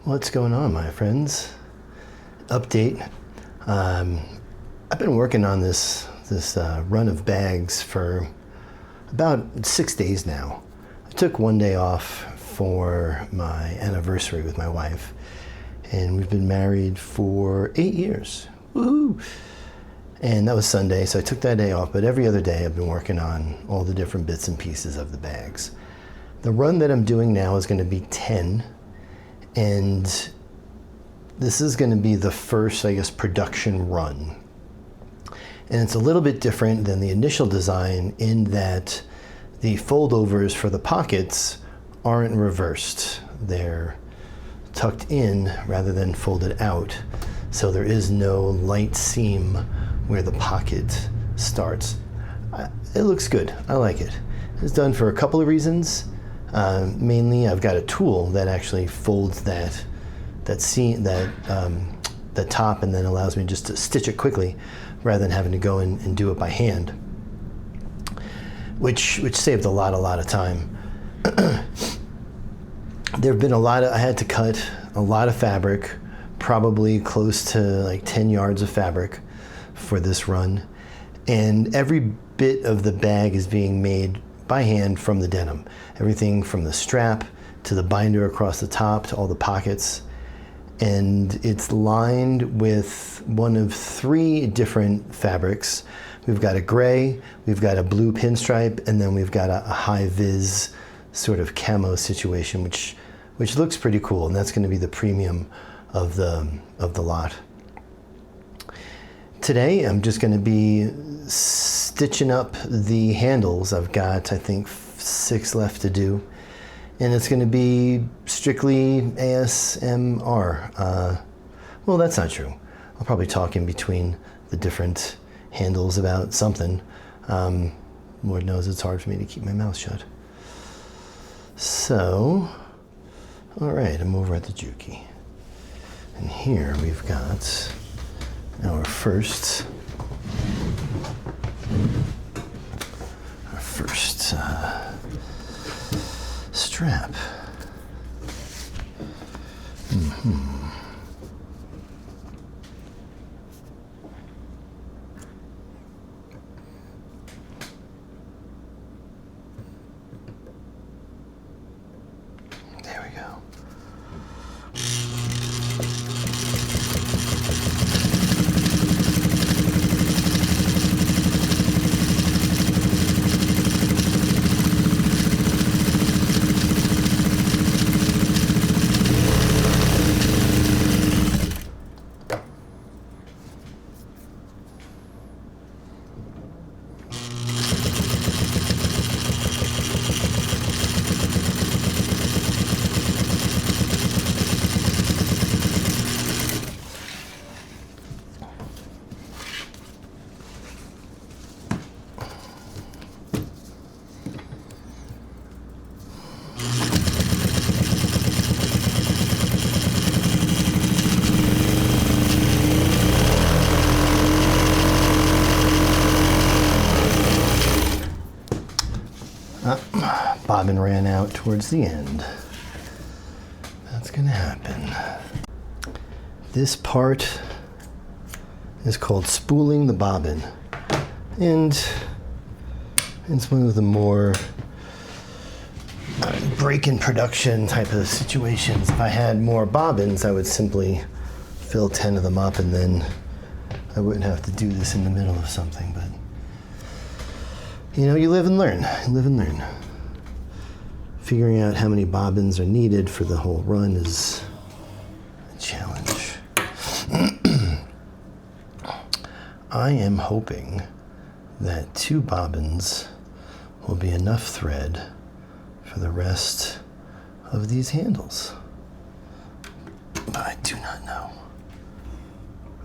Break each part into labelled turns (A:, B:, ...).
A: What's going on, my friends? Update. I've been working on this run of bags for about 6 days now. I took one day off for my anniversary with my wife, and we've been married for 8 years. Woohoo! And that was Sunday, so I took that day off, but every other day I've been working on all the different bits and pieces of the bags. The run that I'm doing now is going to be 10, and this is going to be the first, I guess, production run. And it's a little bit different than the initial design in that the foldovers for the pockets aren't reversed. They're tucked in rather than folded out. So there is no light seam where the pocket starts. It looks good. I like it. It's done for a couple of reasons. Mainly, I've got a tool that actually folds that seam, the top, and then allows me just to stitch it quickly rather than having to go in and do it by hand, which saved a lot of time. There have been I had to cut a lot of fabric, probably close to like 10 yards of fabric for this run, and every bit of the bag is being made by hand from the denim. Everything from the strap to the binder across the top to all the pockets. And it's lined with one of 3 different fabrics. We've got a gray, we've got a blue pinstripe, and then we've got a high vis sort of camo situation, which looks pretty cool, and that's going to be the premium of the lot. Today I'm just going to be stitching up the handles. I've got, I think, 6 left to do. And it's going to be strictly ASMR. Well, that's not true. I'll probably talk in between the different handles about something. Lord knows it's hard for me to keep my mouth shut. So, all right, I'm over at the Juki. And here we've got our first strap. There we go. Bobbin ran out towards the end. That's gonna happen. This part is called spooling the bobbin, and it's one of the more break in production type of situations. If I had more bobbins, I would simply fill 10 of them up, and then I wouldn't have to do this in the middle of something. But you know, you live and learn. You live and learn. Figuring out how many bobbins are needed for the whole run is a challenge. I am hoping that 2 bobbins will be enough thread for the rest of these handles. But I do not know.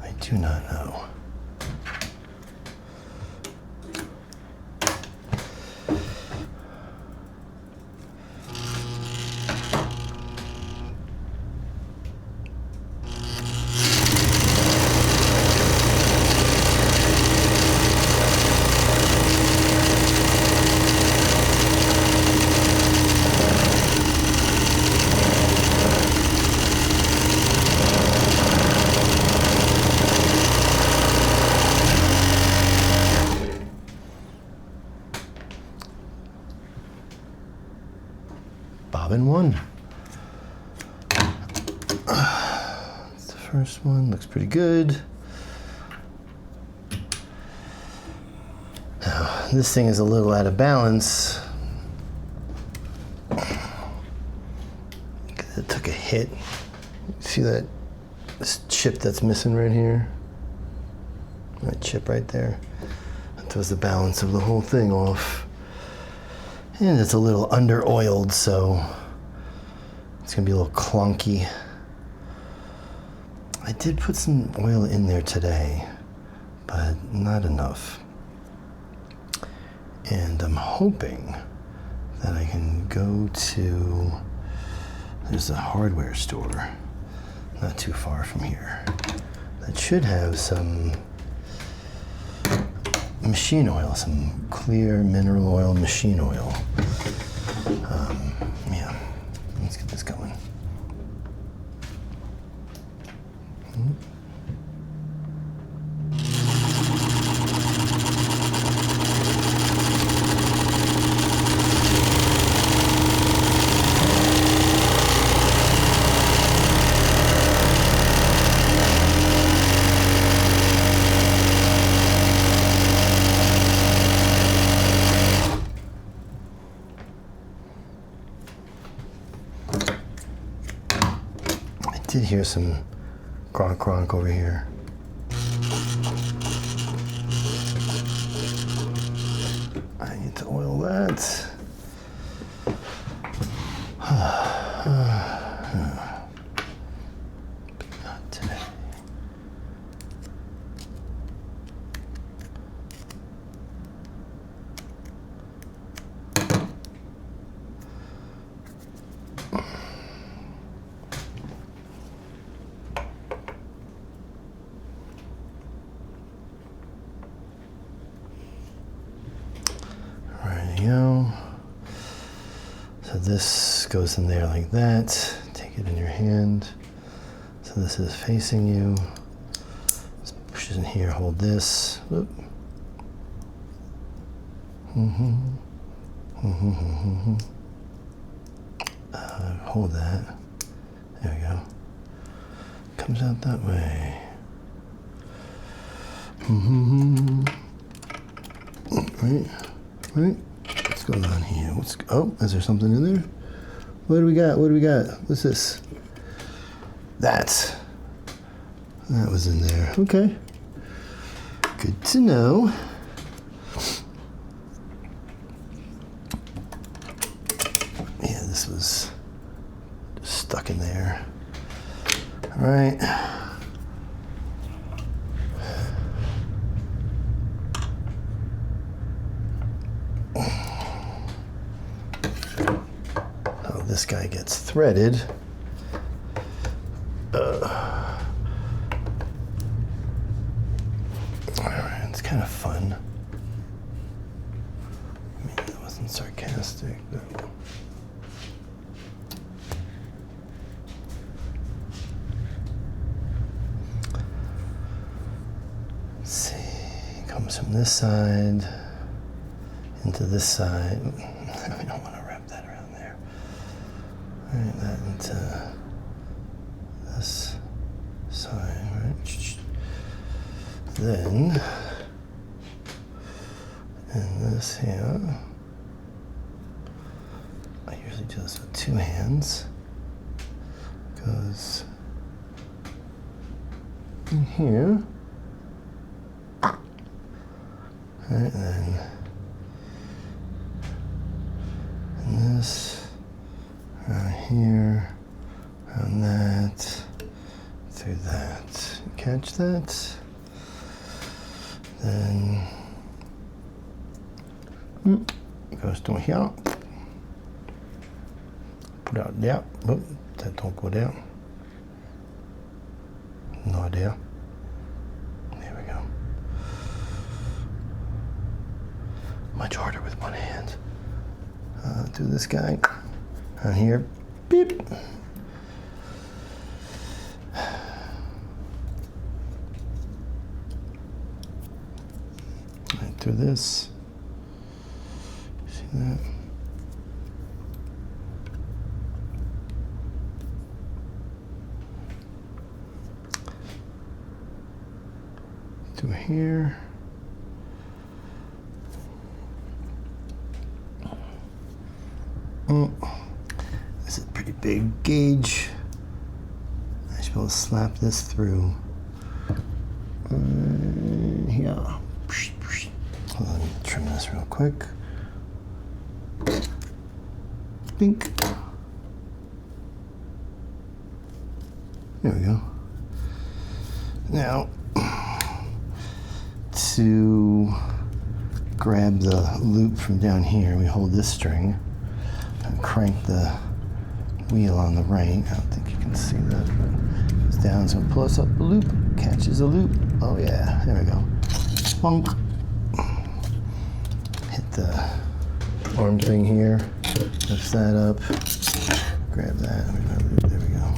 A: I do not know. all-in-one. That's the first one. Looks pretty good. Now, this thing is a little out of balance. It took a hit. See this chip that's missing right here? That chip right there. That throws the balance of the whole thing off. And it's a little under-oiled, so it's gonna be a little clunky. I did put some oil in there today, but not enough. And I'm hoping that I can go to, there's a hardware store not too far from here that should have some machine oil, some clear mineral oil machine oil. Yeah, let's get this going. I did hear some gronk gronk over here. I need to oil that. But not today. Go. So this goes in there like that. Take it in your hand. So this is facing you. This pushes in here. Hold this. Whoop. Hold that. There we go. Comes out that way. Right. What's going on here? Oh, is there something in there? What do we got? What's this? That was in there. Okay. Good to know. Yeah, this was stuck in there. All right. This guy gets threaded. All right, it's kind of fun. I mean, that wasn't sarcastic, but. Let's see, comes from this side into this side. I don't want to wrap that around there. Right, that into this side, right? Then, in this here, I usually do this with two hands. Goes in here. Right, and then in this, around here, around that, through that. Catch that. Then it goes down here. Put out there. Oh, that don't go there. No idea. There we go. Much harder with one hand. Do this guy. On here. Beep. Right through this. See that? through here. This is a pretty big gauge. I should be able to slap this through. Yeah. Let me trim this real quick. Bink. There we go. Now, to grab the loop from down here, we hold this string and crank the wheel on the right. I don't think you can see that, but it's down, so pull us up the loop, catches the loop. Oh yeah, there we go. Bonk. Hit the arm thing here, lift that up, grab that, there we go.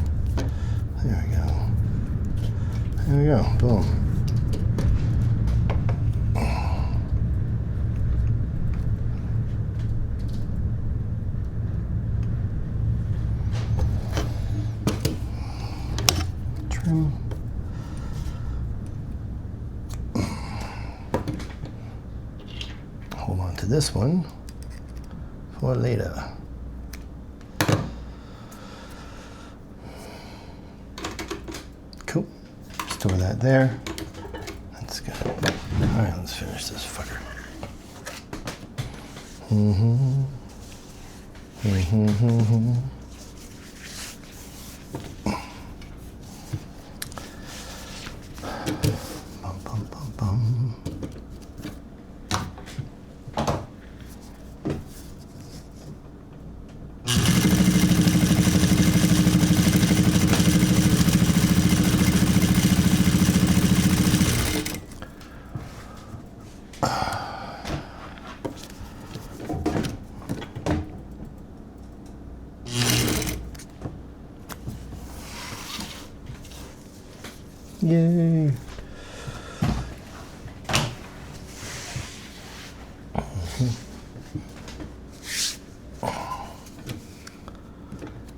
A: There we go. There we go, boom. Trim. Hold on to this one for later. Cool. Store that there. That's good. All right, let's finish this fucker. Bum, bum, bum, bum. Yay!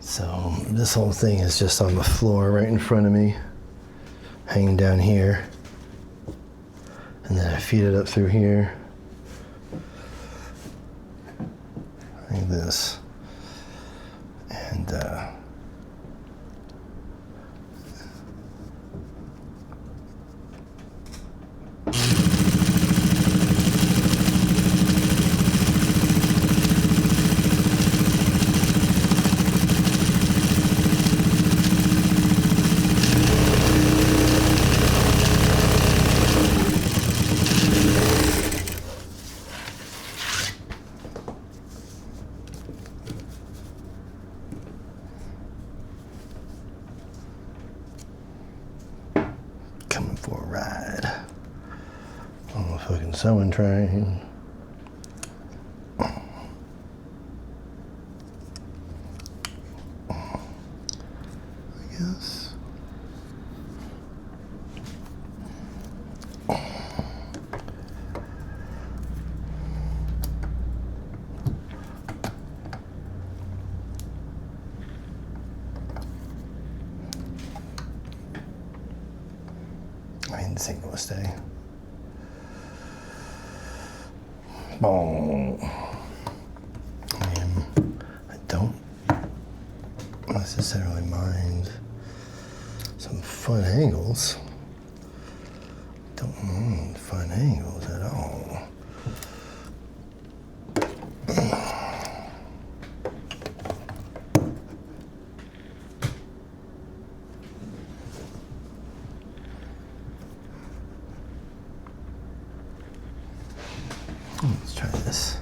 A: So this whole thing is just on the floor right in front of me, hanging down here, and then I feed it up through here, like this, and coming for a ride on the fucking sewing train. I guess. I mean, this ain't gonna stay. Boom. I don't necessarily mind some fun angles. Don't mind fun angles at all. Let's try this.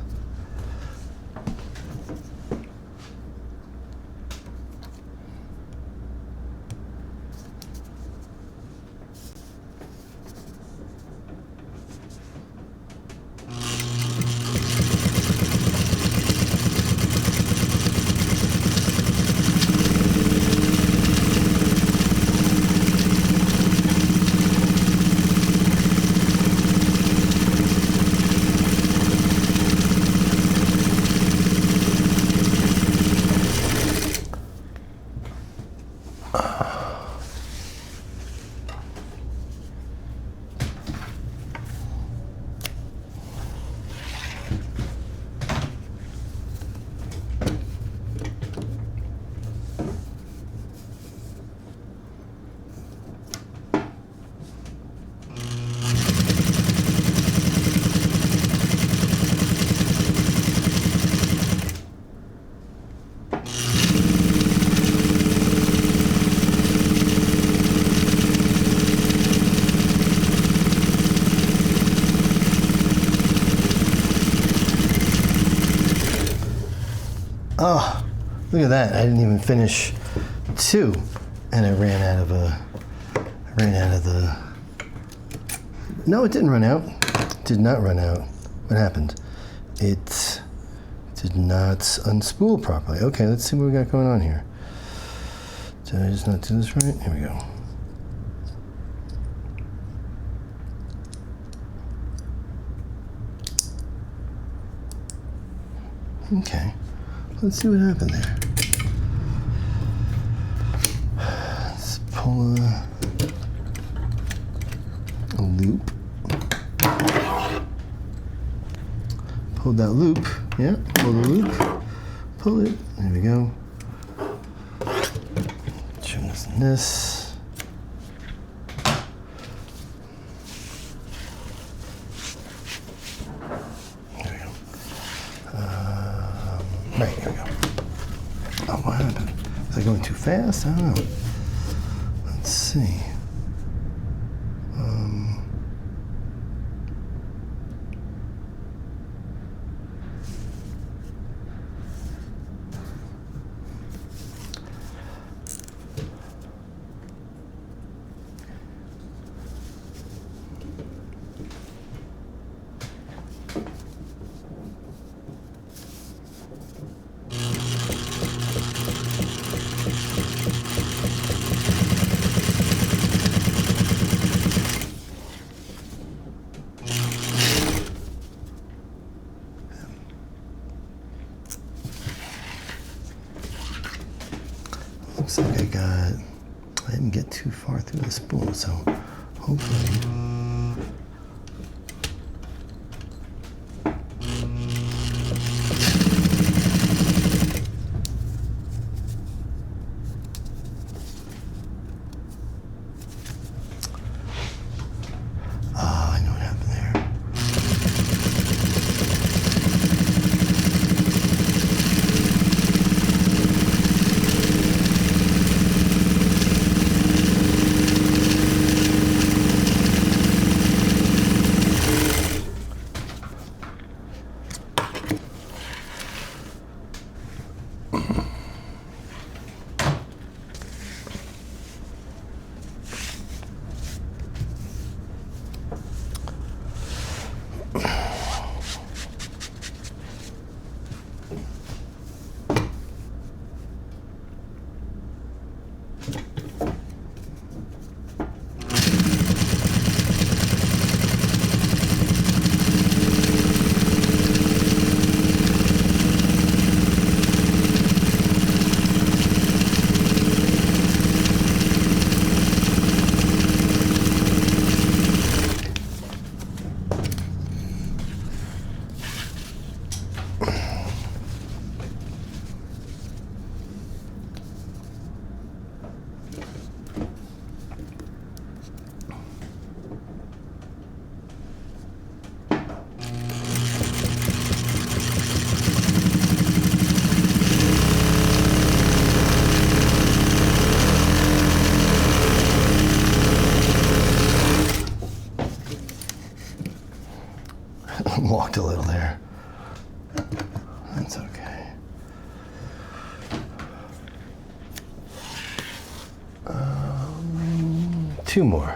A: Oh, look at that. I didn't even finish 2 and I ran out of the, no, it didn't run out. It did not run out. What happened? It did not unspool properly. Okay, let's see what we got going on here. Did I just not do this right? Here we go. Okay, let's see what happened there. Let's pull a loop. Pull that loop. Yeah, pull the loop. Pull it. There we go. Turn this and this. There we go. Right, here we go. Oh, what happened? Was I going too fast? I don't know. Let's see. Looks like I didn't get too far through the spool, so hopefully. I know what happened there. Walked a little there. That's okay. 2 more.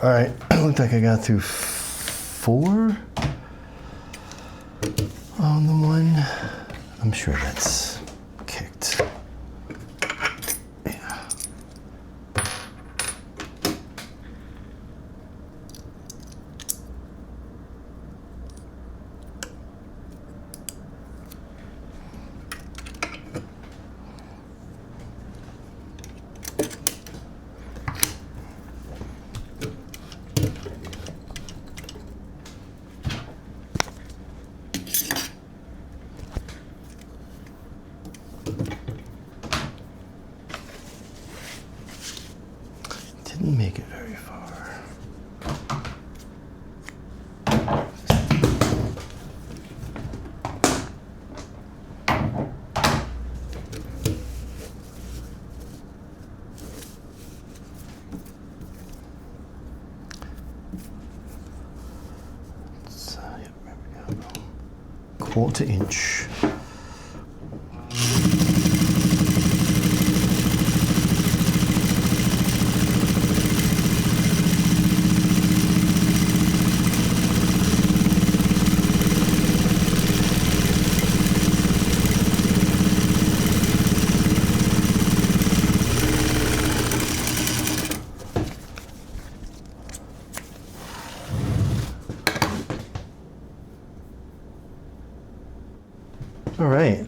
A: All right, looked like I got through 4 on the one. I'm sure that's kicked. Yeah. Didn't make it very far. Yep, there we go. 1/4 inch. All right,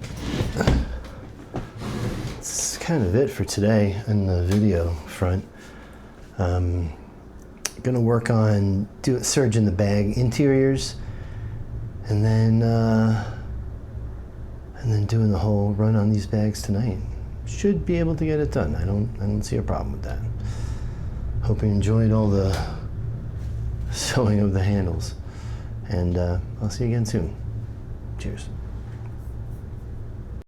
A: that's kind of it for today in the video front. Gonna work on serging the bag interiors, and then doing the whole run on these bags tonight. Should be able to get it done. I don't see a problem with that. Hope you enjoyed all the sewing of the handles, and I'll see you again soon. Cheers.